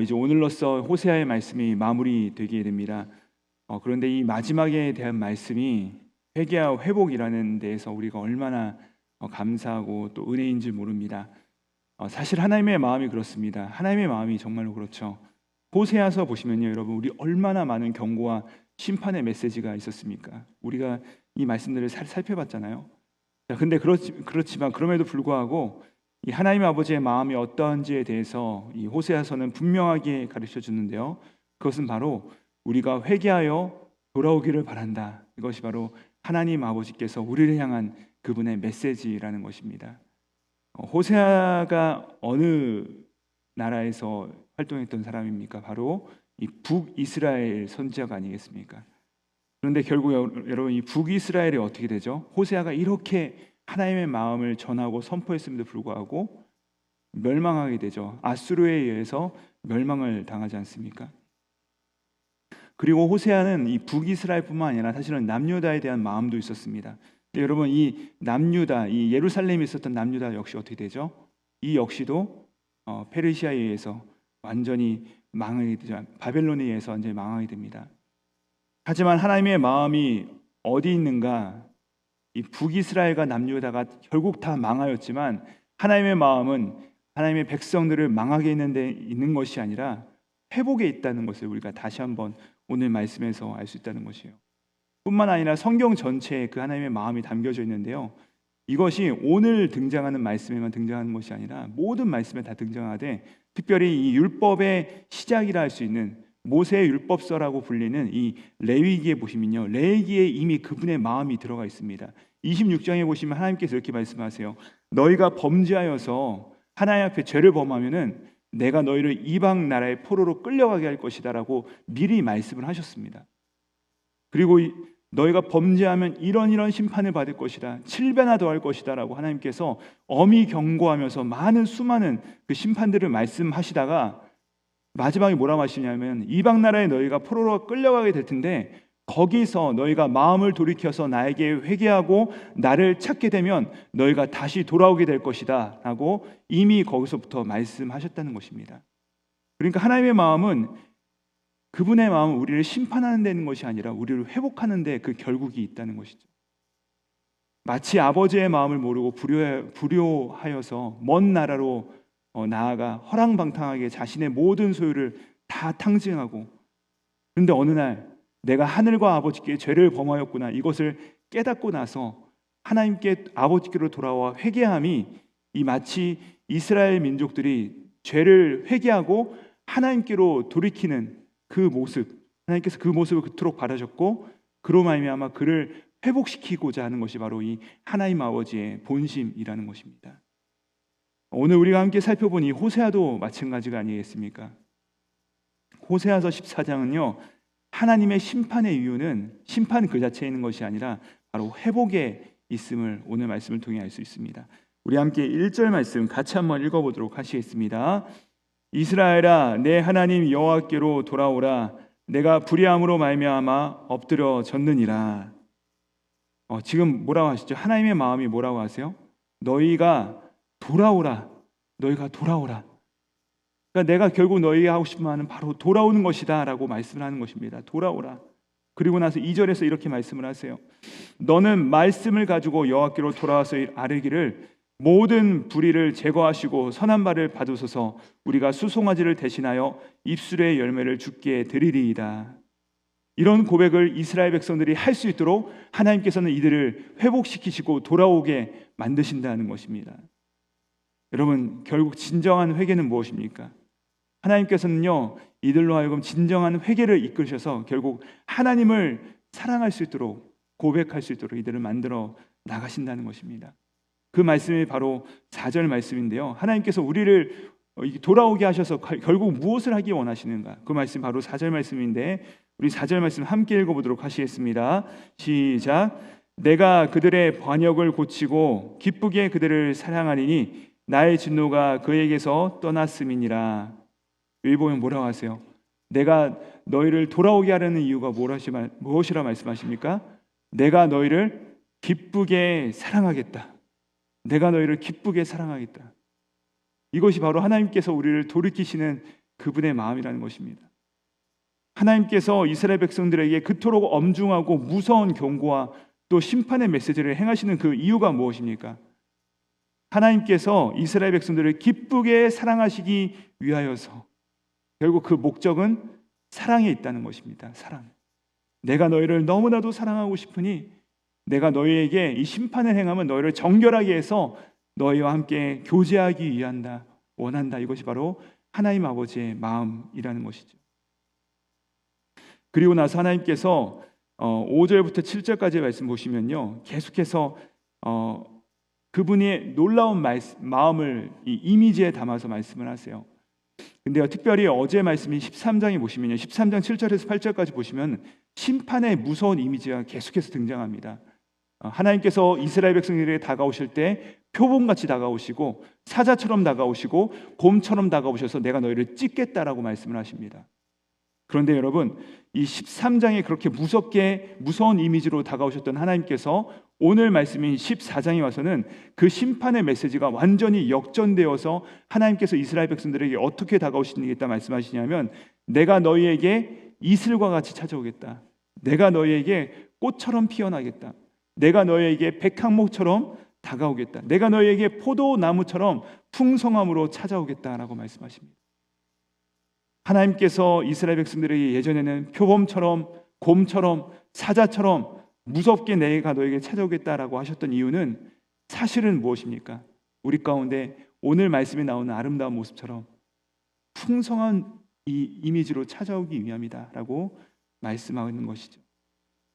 이제 오늘로써 호세아의 말씀이 마무리되게 됩니다. 그런데 이 마지막에 대한 말씀이 회개와 회복이라는 데에서 우리가 얼마나 감사하고 또 은혜인 줄 모릅니다. 사실 하나님의 마음이 그렇습니다. 하나님의 마음이 정말로 그렇죠. 호세아서 보시면요, 여러분, 우리 얼마나 많은 경고와 심판의 메시지가 있었습니까? 우리가 이 말씀들을 살펴봤잖아요. 자, 근데 그렇지만 그럼에도 불구하고 이 하나님 아버지의 마음이 어떠한지에 대해서 이 호세아서는 분명하게 가르쳐 주는데요. 그것은 바로 우리가 회개하여 돌아오기를 바란다. 이것이 바로 하나님 아버지께서 우리를 향한 그분의 메시지라는 것입니다. 호세아가 어느 나라에서 활동했던 사람입니까? 바로 이 북이스라엘 선지자가 아니겠습니까? 그런데 결국 여러분, 이 북이스라엘이 어떻게 되죠? 호세아가 이렇게 하나님의 마음을 전하고 선포했음에도 불구하고 멸망하게 되죠. 아수르에 의해서 멸망을 당하지 않습니까? 그리고 호세아는 이 북이스라엘뿐만 아니라 사실은 남유다에 대한 마음도 있었습니다. 근데 여러분, 이 남유다, 이 예루살렘에 있었던 남유다 역시 어떻게 되죠? 이 역시도 페르시아에 의해서 완전히 망하게 되죠. 바벨론에 의해서 완전히 망하게 됩니다. 하지만 하나님의 마음이 어디 있는가? 이 북이스라엘과 남유다가 결국 다 망하였지만 하나님의 마음은 하나님의 백성들을 망하게 있는 것이 아니라 회복에 있다는 것을 우리가 다시 한번 오늘 말씀에서 알 수 있다는 것이에요. 뿐만 아니라 성경 전체에 그 하나님의 마음이 담겨져 있는데요. 이것이 오늘 등장하는 말씀에만 등장하는 것이 아니라 모든 말씀에 다 등장하되, 특별히 이 율법의 시작이라 할 수 있는 모세의 율법서라고 불리는 이 레위기에 보시면요, 레위기에 이미 그분의 마음이 들어가 있습니다. 26장에 보시면 하나님께서 이렇게 말씀하세요. 너희가 범죄하여서 하나님 앞에 죄를 범하면은 내가 너희를 이방 나라의 포로로 끌려가게 할 것이다 라고 미리 말씀을 하셨습니다. 그리고 너희가 범죄하면 이런 심판을 받을 것이다, 7배나 더할 것이다 라고 하나님께서 엄히 경고하면서 수많은 그 심판들을 말씀하시다가 마지막에 뭐라고 하시냐면, 이방 나라에 너희가 포로로 끌려가게 될 텐데 거기서 너희가 마음을 돌이켜서 나에게 회개하고 나를 찾게 되면 너희가 다시 돌아오게 될 것이다 라고 이미 거기서부터 말씀하셨다는 것입니다. 그러니까 하나님의 마음은, 그분의 마음은 우리를 심판하는 데는 것이 아니라 우리를 회복하는 데 그 결국이 있다는 것이죠. 마치 아버지의 마음을 모르고 불효하여서 먼 나라로 나아가 허랑방탕하게 자신의 모든 소유를 다 탕진하고, 그런데 어느 날 내가 하늘과 아버지께 죄를 범하였구나, 이것을 깨닫고 나서 하나님께 아버지께로 돌아와 회개함이, 이 마치 이스라엘 민족들이 죄를 회개하고 하나님께로 돌이키는 그 모습, 하나님께서 그 모습을 그토록 바라셨고 그로 말미암아 그를 회복시키고자 하는 것이 바로 이 하나님 아버지의 본심이라는 것입니다. 오늘 우리가 함께 살펴본 이 호세아도 마찬가지가 아니겠습니까? 호세아서 14장은요, 하나님의 심판의 이유는 심판 그 자체에 있는 것이 아니라 바로 회복에 있음을 오늘 말씀을 통해 알 수 있습니다. 우리 함께 1절 말씀 같이 한번 읽어보도록 하시겠습니다. 이스라엘아, 내 하나님 여호와께로 돌아오라. 내가 불의함으로 말미암아 엎드려졌느니라. 지금 뭐라고 하시죠? 하나님의 마음이 뭐라고 하세요? 너희가 돌아오라. 너희가 돌아오라. 그러니까 내가 결국 너희가 하고 싶은 말은 바로 돌아오는 것이다 라고 말씀을 하는 것입니다. 돌아오라. 그리고 나서 2절에서 이렇게 말씀을 하세요. 너는 말씀을 가지고 여호와께로 돌아와서 아뢰기를, 모든 불의를 제거하시고 선한 발을 받으소서. 우리가 수송아지를 대신하여 입술의 열매를 주께 드리리이다. 이런 고백을 이스라엘 백성들이 할 수 있도록 하나님께서는 이들을 회복시키시고 돌아오게 만드신다는 것입니다. 여러분, 결국 진정한 회개는 무엇입니까? 하나님께서는요, 이들로 하여금 진정한 회개를 이끌으셔서 결국 하나님을 사랑할 수 있도록, 고백할 수 있도록 이들을 만들어 나가신다는 것입니다. 그 말씀이 바로 4절 말씀인데요, 하나님께서 우리를 돌아오게 하셔서 결국 무엇을 하기 원하시는가? 그 말씀이 바로 4절 말씀인데, 우리 4절 말씀 함께 읽어보도록 하시겠습니다. 시작. 내가 그들의 반역을 고치고 기쁘게 그들을 사랑하리니 나의 진노가 그에게서 떠났음이니라. 여기 보면 뭐라고 하세요? 내가 너희를 돌아오게 하려는 이유가 무엇이라 말씀하십니까? 내가 너희를 기쁘게 사랑하겠다. 내가 너희를 기쁘게 사랑하겠다. 이것이 바로 하나님께서 우리를 돌이키시는 그분의 마음이라는 것입니다. 하나님께서 이스라엘 백성들에게 그토록 엄중하고 무서운 경고와 또 심판의 메시지를 행하시는 그 이유가 무엇입니까? 하나님께서 이스라엘 백성들을 기쁘게 사랑하시기 위하여서 결국 그 목적은 사랑에 있다는 것입니다. 사랑. 내가 너희를 너무나도 사랑하고 싶으니 내가 너희에게 이 심판을 행하면 너희를 정결하게 해서 너희와 함께 교제하기 위한다, 원한다. 이것이 바로 하나님 아버지의 마음이라는 것이죠. 그리고 나서 하나님께서 5절부터 7절까지의 말씀 보시면요, 계속해서 그분의 놀라운 마음을 이 이미지에 담아서 말씀을 하세요. 근데요, 특별히 어제 말씀인 13장에 보시면요, 13장 7절에서 8절까지 보시면 심판의 무서운 이미지가 계속해서 등장합니다. 하나님께서 이스라엘 백성들에게 다가오실 때 표범같이 다가오시고 사자처럼 다가오시고 곰처럼 다가오셔서 내가 너희를 찢겠다라고 말씀을 하십니다. 그런데 여러분, 이 13장에 그렇게 무서운 이미지로 다가오셨던 하나님께서 오늘 말씀인 14장에 와서는 그 심판의 메시지가 완전히 역전되어서 하나님께서 이스라엘 백성들에게 어떻게 다가오시겠다 말씀하시냐면, 내가 너희에게 이슬과 같이 찾아오겠다, 내가 너희에게 꽃처럼 피어나겠다, 내가 너희에게 백향목처럼 다가오겠다, 내가 너희에게 포도나무처럼 풍성함으로 찾아오겠다라고 말씀하십니다. 하나님께서 이스라엘 백성들에게 예전에는 표범처럼 곰처럼 사자처럼 무섭게 내가 너에게 찾아오겠다라고 하셨던 이유는 사실은 무엇입니까? 우리 가운데 오늘 말씀에 나오는 아름다운 모습처럼 풍성한 이 이미지로 찾아오기 위함이다라고 말씀하는 것이죠.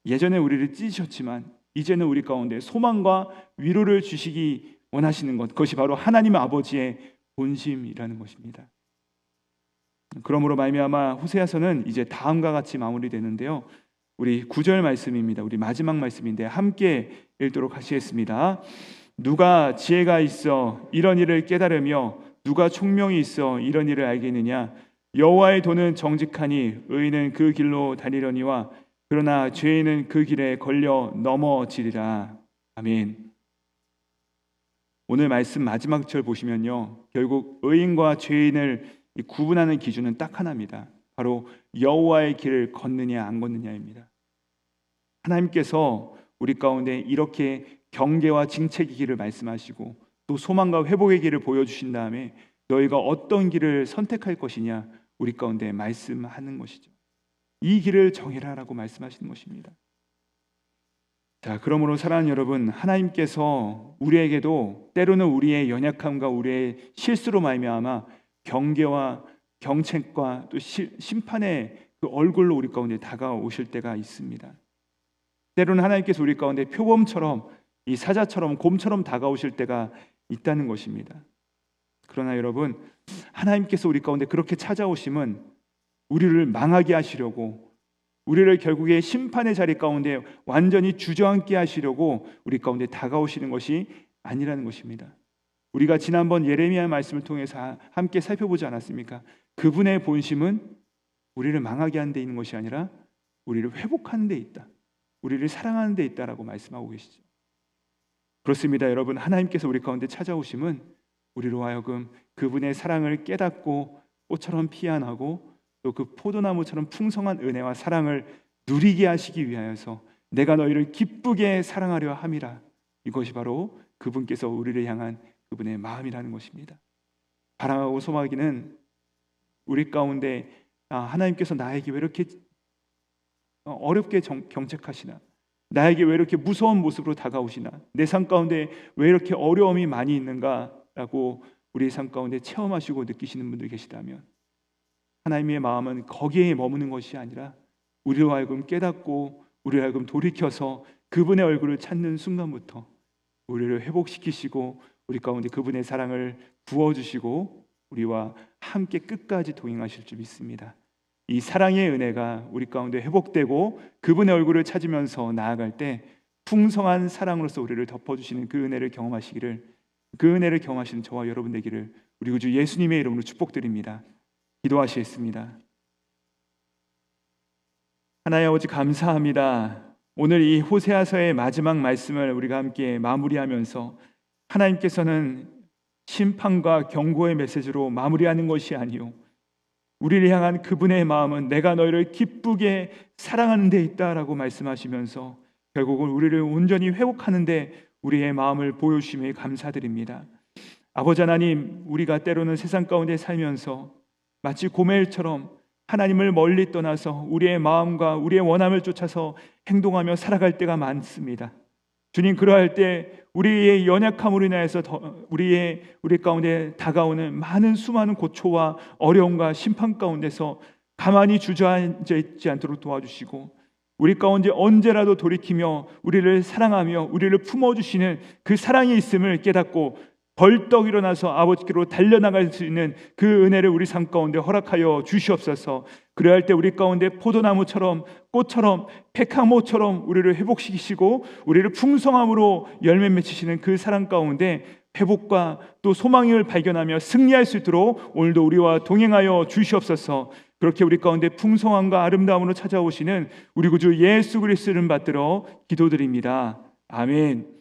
예전에 우리를 찢으셨지만 이제는 우리 가운데 소망과 위로를 주시기 원하시는 것, 그것이 바로 하나님 아버지의 본심이라는 것입니다. 그러므로 말미암아 호세아서는 이제 다음과 같이 마무리되는데요, 우리 9절 말씀입니다. 우리 마지막 말씀인데 함께 읽도록 하시겠습니다. 누가 지혜가 있어 이런 일을 깨달으며 누가 총명이 있어 이런 일을 알겠느냐? 여호와의 도는 정직하니 의인은 그 길로 다니려니와 그러나 죄인은 그 길에 걸려 넘어지리라. 아멘. 오늘 말씀 마지막 절 보시면요, 결국 의인과 죄인을 구분하는 기준은 딱 하나입니다. 바로 여호와의 길을 걷느냐 안 걷느냐입니다. 하나님께서 우리 가운데 이렇게 경계와 징책의 길을 말씀하시고 또 소망과 회복의 길을 보여주신 다음에 너희가 어떤 길을 선택할 것이냐 우리 가운데 말씀하는 것이죠. 이 길을 정해라라고 말씀하시는 것입니다. 자, 그러므로 사랑하는 여러분, 하나님께서 우리에게도 때로는 우리의 연약함과 우리의 실수로 말미암아 경계와 경책과 또 심판의 그 얼굴로 우리 가운데 다가오실 때가 있습니다. 때로는 하나님께서 우리 가운데 표범처럼 이 사자처럼 곰처럼 다가오실 때가 있다는 것입니다. 그러나 여러분, 하나님께서 우리 가운데 그렇게 찾아오심은 우리를 망하게 하시려고, 우리를 결국에 심판의 자리 가운데 완전히 주저앉게 하시려고 우리 가운데 다가오시는 것이 아니라는 것입니다. 우리가 지난번 예레미야 말씀을 통해서 함께 살펴보지 않았습니까? 그분의 본심은 우리를 망하게 하는 데 있는 것이 아니라 우리를 회복하는 데 있다, 우리를 사랑하는 데 있다라고 말씀하고 계시죠. 그렇습니다. 여러분, 하나님께서 우리 가운데 찾아오심은 우리로 하여금 그분의 사랑을 깨닫고 꽃처럼 피어나고 또 그 포도나무처럼 풍성한 은혜와 사랑을 누리게 하시기 위하여서 내가 너희를 기쁘게 사랑하려 함이라. 이것이 바로 그분께서 우리를 향한 그분의 마음이라는 것입니다. 바라고 소망하기는 우리 가운데 하나님께서 나에게 왜 이렇게 어렵게 경책하시나, 나에게 왜 이렇게 무서운 모습으로 다가오시나, 내 삶 가운데 왜 이렇게 어려움이 많이 있는가라고 우리 삶 가운데 체험하시고 느끼시는 분들 계시다면 하나님의 마음은 거기에 머무는 것이 아니라 우리로 하여금 깨닫고 우리로 하여금 돌이켜서 그분의 얼굴을 찾는 순간부터 우리를 회복시키시고 우리 가운데 그분의 사랑을 부어주시고 우리와 함께 끝까지 동행하실 줄 믿습니다. 이 사랑의 은혜가 우리 가운데 회복되고 그분의 얼굴을 찾으면서 나아갈 때 풍성한 사랑으로서 우리를 덮어주시는 그 은혜를 경험하시기를, 그 은혜를 경험하시는 저와 여러분 되기를 우리 구주 예수님의 이름으로 축복드립니다. 기도하시겠습니다. 하나님 아버지, 감사합니다. 오늘 이 호세아서의 마지막 말씀을 우리가 함께 마무리하면서 하나님께서는 심판과 경고의 메시지로 마무리하는 것이 아니요, 우리를 향한 그분의 마음은 내가 너희를 기쁘게 사랑하는 데 있다라고 말씀하시면서 결국은 우리를 온전히 회복하는 데 우리의 마음을 보여주심에 감사드립니다. 아버지 하나님, 우리가 때로는 세상 가운데 살면서 마치 고멜처럼 하나님을 멀리 떠나서 우리의 마음과 우리의 원함을 쫓아서 행동하며 살아갈 때가 많습니다. 주님, 그러할 때 우리의 연약함으로 인하여서 우리 가운데 다가오는 많은 수많은 고초와 어려움과 심판 가운데서 가만히 주저앉아 있지 않도록 도와주시고, 우리 가운데 언제라도 돌이키며 우리를 사랑하며 우리를 품어주시는 그 사랑이 있음을 깨닫고 벌떡 일어나서 아버지께로 달려나갈 수 있는 그 은혜를 우리 삶 가운데 허락하여 주시옵소서. 그래야 할 때 우리 가운데 포도나무처럼 꽃처럼 백향목처럼 우리를 회복시키시고 우리를 풍성함으로 열매 맺히시는 그 사랑 가운데 회복과 또 소망을 발견하며 승리할 수 있도록 오늘도 우리와 동행하여 주시옵소서. 그렇게 우리 가운데 풍성함과 아름다움으로 찾아오시는 우리 구주 예수 그리스도를 받들어 기도드립니다. 아멘.